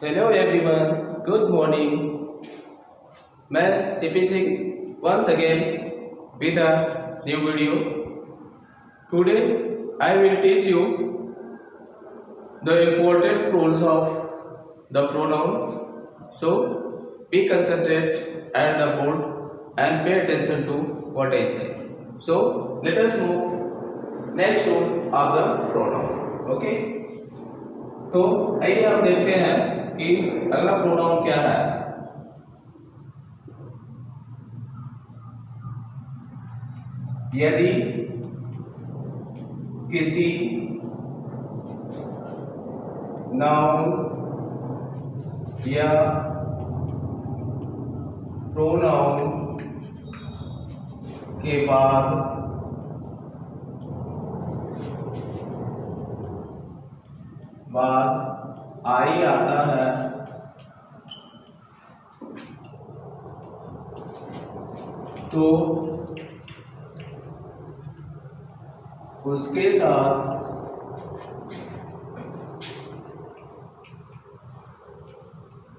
Hello everyone, good morning. मैं C P Singh once again with a new video. Today I will teach you the important rules of the pronoun. So be concentrate at the board and pay attention to what I say. So let us move next rule of the pronoun. Okay. तो आइए हम देखते हैं कि अगला pronoun क्या है। यदि किसी नाउन या प्रोनाउन के बाद आई आता है तो उसके साथ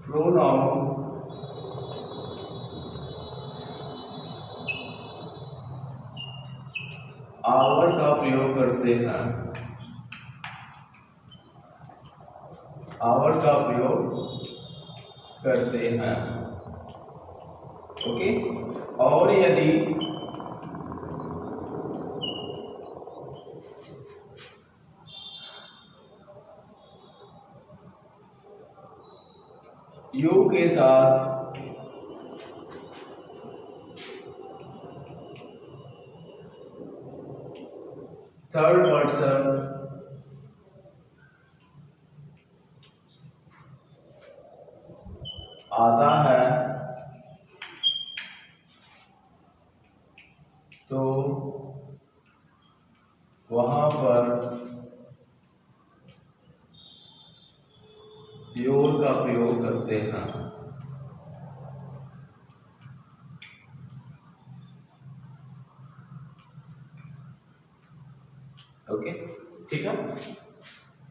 प्रोनाउन आवर का प्रयोग करते हैं। आवर का प्रयोग करते हैं। ओके। और यदि यू के साथ थर्ड पर्सन आता है तो वहां पर योर का प्रयोग करते हैं। ओके, ठीक है।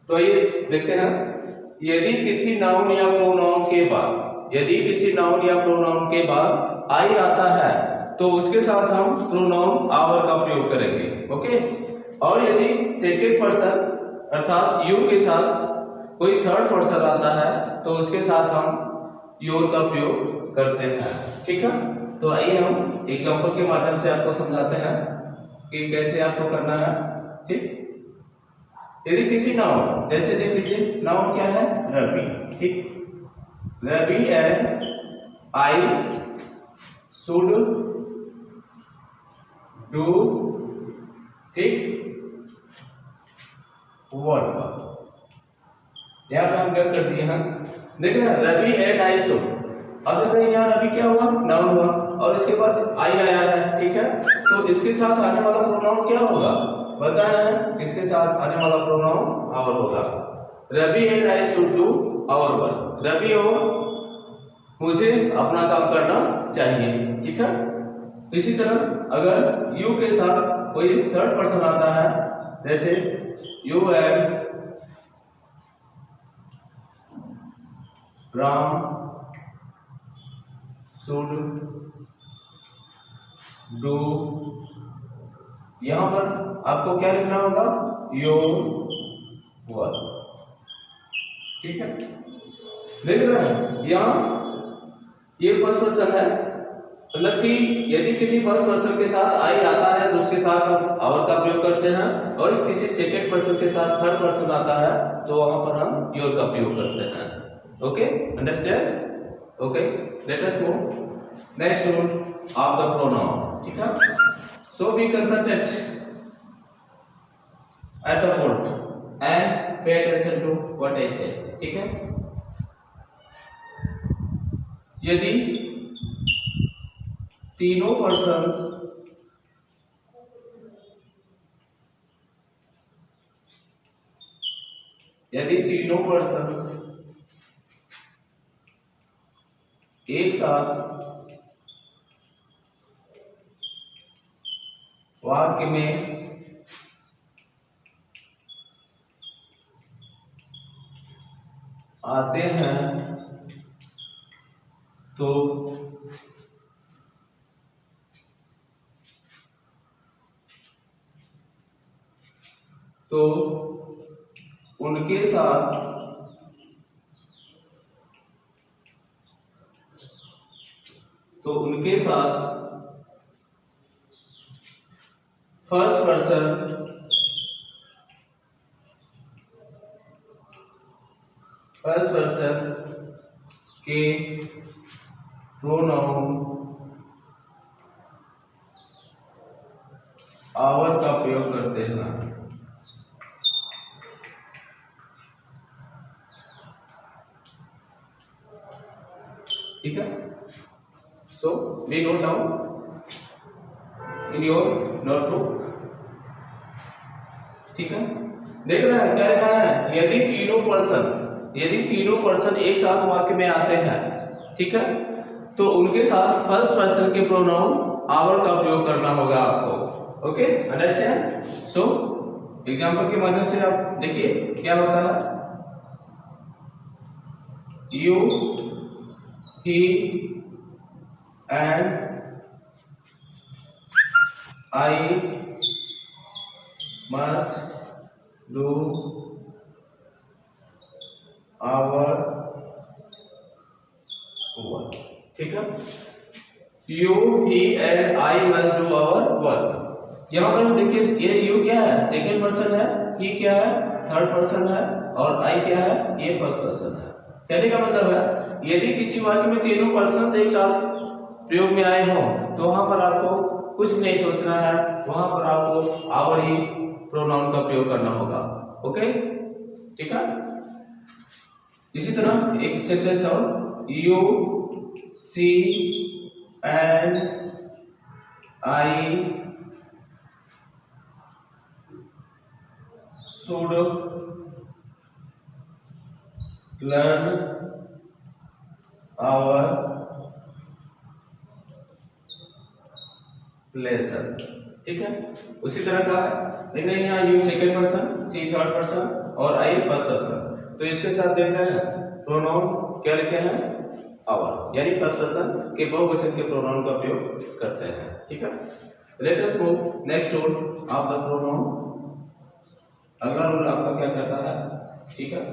तो आइए देखते हैं। यदि किसी नाउन या प्रोनाउन के बाद आई आता है तो उसके साथ हम प्रोनाउन आवर का प्रयोग करेंगे। ओके। और यदि सेकंड पर्सन अर्थात यू के साथ कोई थर्ड पर्सन आता है तो उसके साथ हम योर का प्रयोग करते हैं। ठीक है। तो आइए हम एग्जांपल के माध्यम से आपको समझाते हैं कि कैसे आपको करना है। ठीक। यदि किसी नाउन, जैसे देख लीजिए नाउन क्या है, रवि। ठीक। Ravi and I should do ठीक वर्क। यहाँ पे हम क्या कर दिए हैं, देखिए रवि एंड आई शुड। अब देखते हैं यहाँ रवि क्या हुआ, नाउन हुआ और इसके बाद आई आया है। ठीक है। तो इसके साथ आने वाला प्रोनाउन क्या होगा बताया है, इसके साथ आने वाला प्रोनाउन आवर होगा। Ravi and I should do our work. Ravi और मुझे अपना काम करना चाहिए। ठीक है। इसी तरह अगर यू के साथ कोई थर्ड पर्सन आता है, जैसे you and Ram should do, यहां पर आपको क्या लिखना होगा, योर वर्क। ठीक है। देख रहे हैं यहाँ ये फर्स्ट पर्सन है, मतलब कि यदि किसी फर्स्ट पर्सन के साथ आई आता है तो उसके साथ हम आवर का प्रयोग करते हैं, और किसी सेकंड पर्सन के साथ थर्ड पर्सन आता है तो वहां पर हम योर का प्रयोग करते हैं। Okay, understand. Okay, let us move next rule of the pronoun. ठीक है। So be concentrate at the board and pay attention to what I say. ठीक है। यदि तीनों पर्सन्स एक साथ वाक्य में आते हैं तो उनके साथ फर्स्ट पर्सन के प्रोनाउन आवर का प्रयोग करते हैं। ठीक है, so we note down in your notebook. ठीक है, देख रहे हैं क्या लिखा है, यदि तीनों पर्सन एक साथ वाक्य में आते हैं, ठीक है, तो उनके साथ फर्स्ट पर्सन के प्रोनाउन आवर का प्रयोग करना होगा आपको। Okay, understand. सो एग्जांपल के माध्यम से आप देखिए क्या होता है, you, he and I must do our work। ठीक है, you, he and I must do our work। यहाँ पर देखिए ये you क्या है, सेकेंड पर्सन है, he क्या है, थर्ड पर्सन है, और I क्या है, ये फर्स्ट पर्सन है। कहने का मतलब है यदि किसी वाक्य में तीनों पर्सन एक साथ प्रयोग में आए हों तो वहां पर आपको कुछ नहीं सोचना है, वहां पर आपको आवर ही प्रोनाउन का प्रयोग करना होगा। ओके, ठीक है। इसी तरह एक सेंटेंस और, you, she and I should learn our lesson. ठीक है, उसी तरह का देख रहे हैं यहाँ, you second person, she third person और आई फर्स्ट पर्सन। तो इसके साथ देख रहे हैं प्रोनाउन क्या लिखे हैं, आवर, यानी फर्स्ट पर्सन के बहुवचन के प्रोनाउन का प्रयोग करते हैं। ठीक है, late us move next rule of the pronoun. अगला रूल आपका क्या कहता है, ठीक है,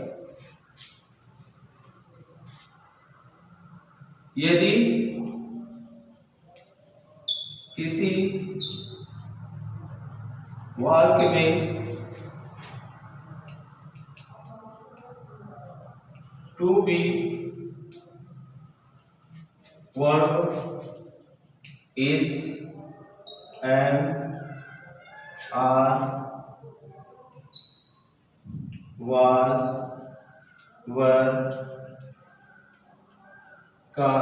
यदि किसी वाक्य में to be verb is and are was were का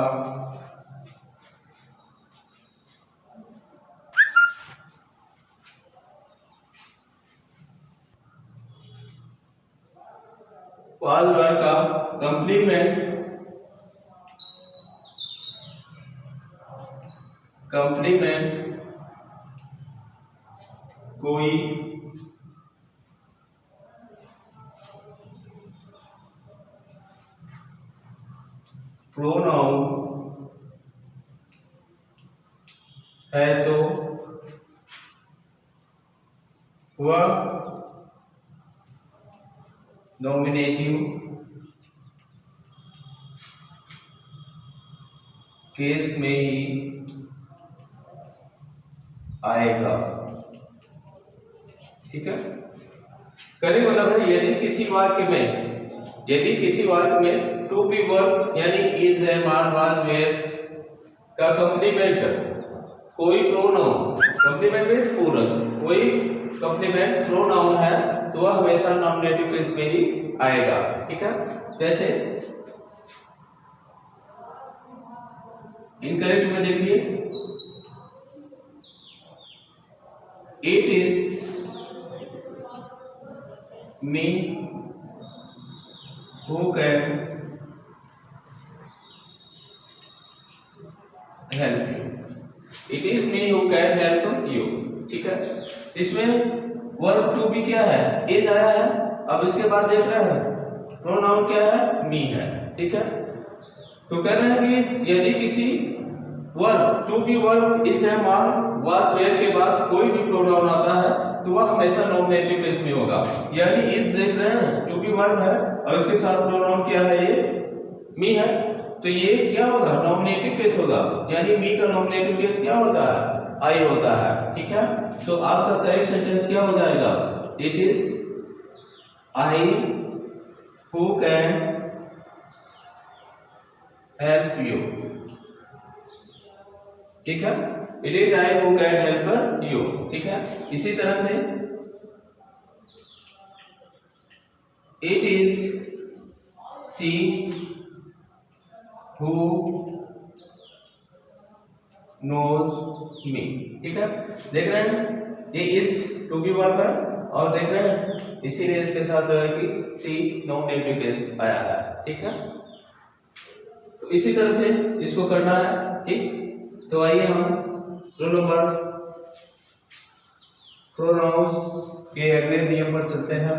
वाज वर का कंप्लीमेंट कोई प्रोनाउन है तो वह नॉमिनेटिव केस में ही आएगा। ठीक है, कहने मतलब है यदि किसी वाक्य में टू बी वर्ब यानी is, am, are, was, were का कंप्लीमेंट कोई प्रोनाउन, कंप्लीमेंट मींस पूरक, कोई कंप्लीमेंट प्रोनाउन है तो वह हमेशा नॉमिनेटिव केस में ही आएगा। ठीक है, जैसे इनकरेक्ट में देखिए, it is me who can help you. It is me who can help you. ठीक है, इसमें वर्ब टू बी क्या है, इज आया है। अब इसके बाद देख रहे हैं प्रोनाउन क्या है? मी है। ठीक है, तो कह रहे हैं कि यदि किसी verb to be verb is am are was were के बाद कोई भी प्रोनाउन आता है तो वह हमेशा नॉमिनेटिव केस में होगा। यानी इस देख रहे हैं टू बी वर्ब है और उसके साथ प्रोनाउन क्या है? ये मी है, तो ये क्या होगा? नॉमिनेटिव केस होगा। यानी मी का नॉमिनेटिव केस क्या होता है? आई होता है। ठीक है, तो आपका करेक्ट सेंटेंस क्या हो जाएगा? It is I who can help you. ठीक है, it is I who can help you. ठीक है, इसी तरह से it is she who knows me. ठीक है, देख रहे हैं ये इज टू बी वर्ब है और देख रहे हैं इसीलिए इसके साथ जो है कि सी नॉमिनेटिव केस आया है। ठीक है, तो इसी तरह से इसको करना है। ठीक, तो आइए हम रूल नंबर प्रोनाउंस के अगले नियम पर चलते हैं।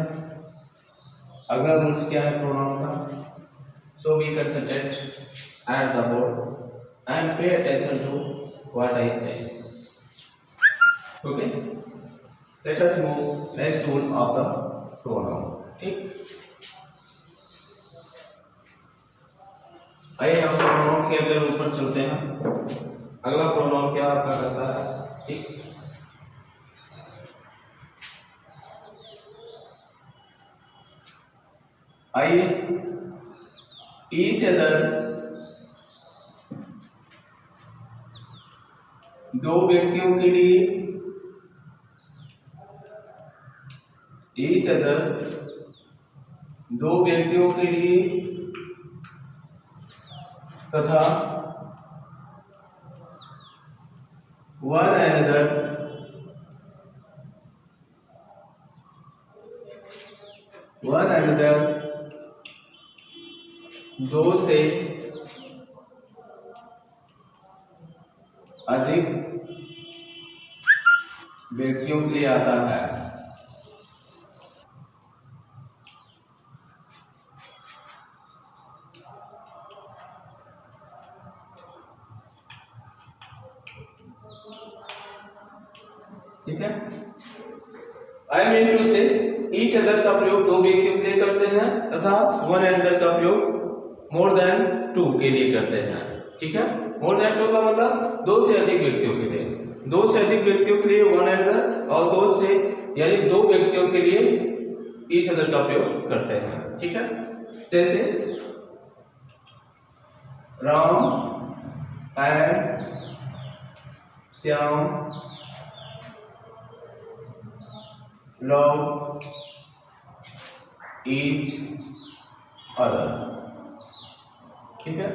अगला रूल्स क्या है प्रोनाउन का? So be concentrate at the board and pay attention to what I say. Okay, let us move next rule of the pronoun. ठीक, आइए हम प्रोनाउन के अगले रूल पर चलते हैं। अगला प्रोनाउन क्या आपका करता है? ठीक, आइए ईच अदर, दो व्यक्तियों के लिए, ईच अदर दो व्यक्तियों के लिए तथा वन अनदर दो से अधिक व्यक्तियों के लिए आता है। ठीक है, आई मीन टू से ईच अदर का प्रयोग दो व्यक्तियों के लिए करते हैं तथा वन अनदर का प्रयोग मोर देन टू के लिए करते हैं। ठीक है, मोर देन टू का मतलब दो से अधिक व्यक्तियों के लिए, दो से अधिक व्यक्तियों के लिए वन अनदर और दो से यानी दो व्यक्तियों के लिए ईच अदर का प्रयोग करते हैं। ठीक है, जैसे Ram and Shyam love each other. ठीक है,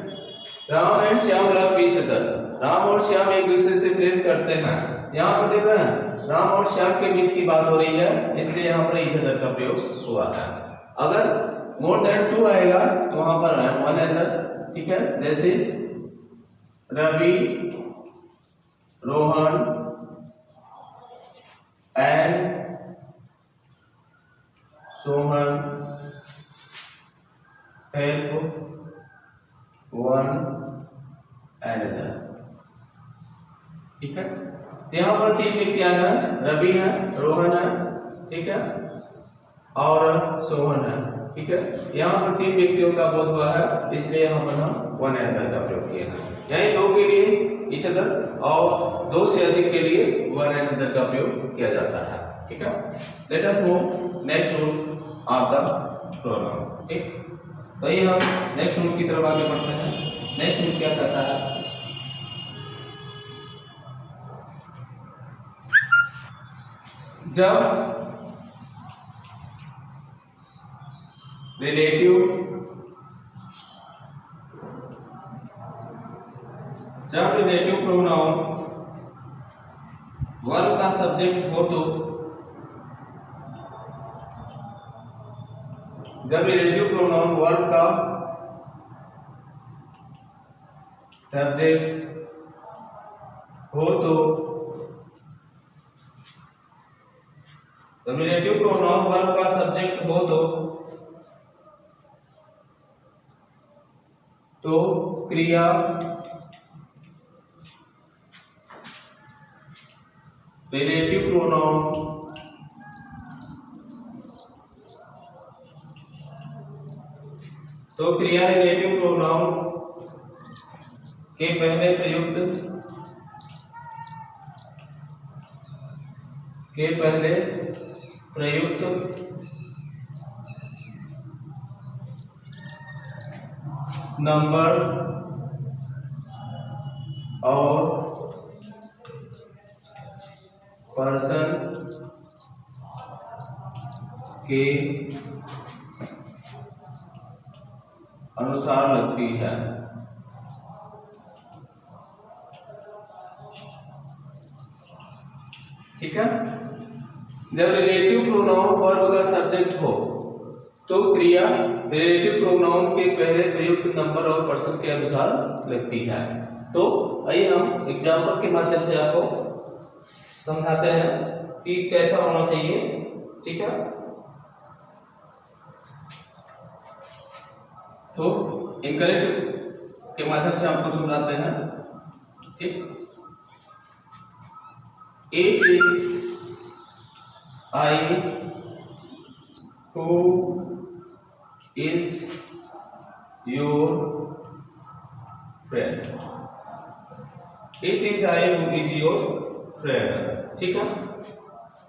Ram and Shyam love each other, Ram और श्याम एक दूसरे से प्रेम करते हैं। यहाँ पर देख रहे हैं राम और श्याम के बीच की बात हो रही है, इसलिए यहाँ पर ईच अदर का प्रयोग हुआ है। अगर मोर देन टू आएगा तो वहां पर है वन अदर। ठीक है, जैसे Ravi Rohan and Sohan help one another. ठीक है, यहाँ पर तीन व्यक्तियां हैं, रवि है, रोहन है, ठीक है, और सोहन है। ठीक है, यहाँ पर तीन व्यक्तियों का बोध हुआ है, इसलिए यहाँ पर हम वन अनदर का प्रयोग किया है। यानी दो के लिए ईच अदर और दो से अधिक के लिए वन अनदर का प्रयोग किया जाता है। ठीक है, late us move next rule of the pronoun. ठीक, तो ये हम नेक्स्ट रूल की तरफ आगे बढ़ते हैं। नेक्स्ट रूल क्या कहता है? जब रिलेटिव प्रोनाउन वर्ब का सब्जेक्ट हो तो, जब रिलेटिव प्रोनाउन वर्ब का सब्जेक्ट हो तो, जब रिलेटिव प्रोनाउन वर्ब का सब्जेक्ट हो तो तो क्रिया रिलेटिव प्रोनाउन रिलेटिव प्रोनाउन के पहले प्रयुक्त नंबर और पर्सन के अनुसार लगती है। ठीक है। जब रिलेटिव प्रोनाउन वर्ब का सब्जेक्ट हो तो क्रिया रिलेटिव प्रोनाउन के पहले प्रयुक्त नंबर और पर्सन के अनुसार लगती है। तो आइए हम एग्जाम्पल के माध्यम से आपको समझाते हैं कि कैसा होना चाहिए। ठीक है। तो इनकरेक्ट के माध्यम से आपको समझाते हैं। ठीक। It is I who is your friend. It is I who is your friend. ठीक है।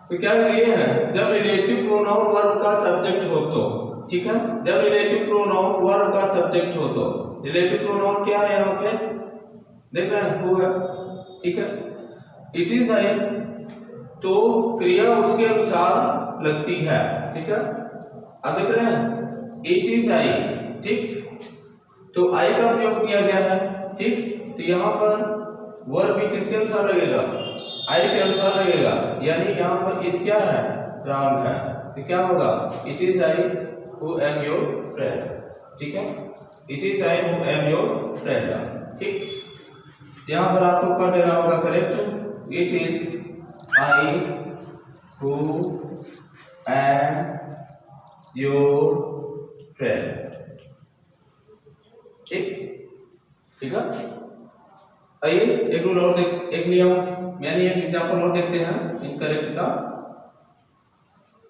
तो क्या ये है, जब रिलेटिव प्रोनाउन वर्ब का सब्जेक्ट हो तो, ठीक है, जब रिलेटिव प्रोनाउन वर्ब का सब्जेक्ट हो तो, रिलेटिव प्रोनाउन क्या है यहाँ पे देख रहे हैं, वो है। ठीक है। इट इज आई, तो क्रिया उसके अनुसार लगती है। ठीक है। अब देख रहे हैं इट इज आई। ठीक। तो आई का प्रयोग किया गया है। ठीक। तो यहाँ पर वर्ब भी किसके अनुसार लगेगा, आई के अनुसार लगेगा, यानी यहाँ पर इस क्या है, राउंड है। तो क्या होगा, it is I who am your friend. ठीक है। It is I who am your friend. ठीक। यहाँ पर आपको कर देना होगा correct, it is I who am your friend. ठीक। ठीक है। आइए एक रूल और एक नियम यानी एक एग्जाम्पल और देखते हैं इनकरेक्ट का।